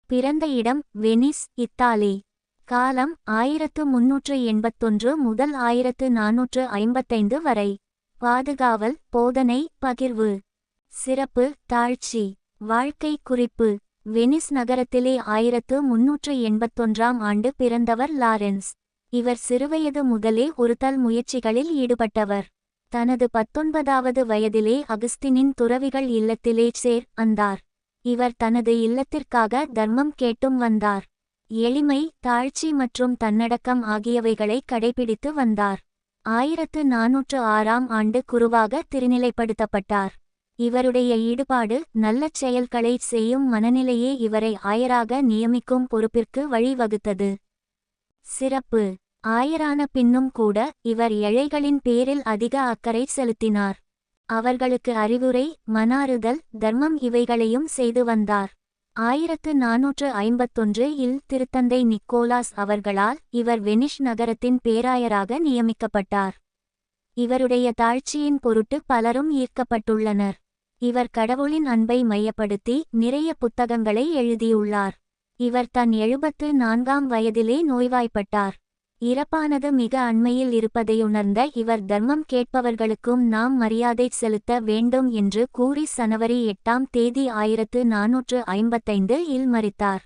பிறந்த இடம் Venice, Italy. காலம் 1381 முதல் 1455 வரை. பாதுகாவல், போதனை, பகிர்வு. சிறப்பு, தாழ்ச்சி. வாழ்க்கை குறிப்பு. வெனிஸ் நகரத்திலே 1381 ஆண்டு பிறந்தவர் லாரென்ஸ். இவர் சிறுவயது முதலே ஒருத்தல் முயற்சிகளில் ஈடுபட்டவர். தனது 19வது வயதிலே அகஸ்தினின் துறவிகள் இல்லத்திலே வந்தார். இவர் தனது இல்லத்திற்காக தர்மம் கேட்டும் வந்தார். எளிமை, தாழ்ச்சி மற்றும் தன்னடக்கம் ஆகியவைகளை கடைபிடித்து வந்தார். 1406 ஆண்டு குருவாக திருநிலைப்படுத்தப்பட்டார். இவருடைய ஈடுபாடு, நல்ல செயல்களை செய்யும் மனநிலையே இவரை ஆயராக நியமிக்கும் பொறுப்பிற்கு வழிவகுத்தது. சிறப்பு. ஆயரான பின்னும் கூட இவர் ஏழைகளின் பேரில் அதிக அக்கறை செலுத்தினார். அவர்களுக்கு அறிவுரை, மனாறுதல், தர்மம் இவைகளையும் செய்து வந்தார். 1451 இல் திருத்தந்தை நிக்கோலாஸ் அவர்களால் இவர் வெனிஸ் நகரத்தின் பேராயராக நியமிக்கப்பட்டார். இவருடைய தாழ்ச்சியின் பொருட்டு பலரும் ஈர்க்கப்பட்டுள்ளனர். இவர் கடவுளின் அன்பை மையப்படுத்தி நிறைய புத்தகங்களை எழுதியுள்ளார். இவர் தன் 74ஆம் வயதிலே நோய்வாய்ப்பட்டார். இறப்பானது மிக அண்மையில் இருப்பதையுணர்ந்த இவர் தர்மம் கேட்பவர்களுக்கும் நாம் மரியாதை செலுத்த வேண்டும் என்று கூறி ஜனவரி 8 1455 இல் மரித்தார்.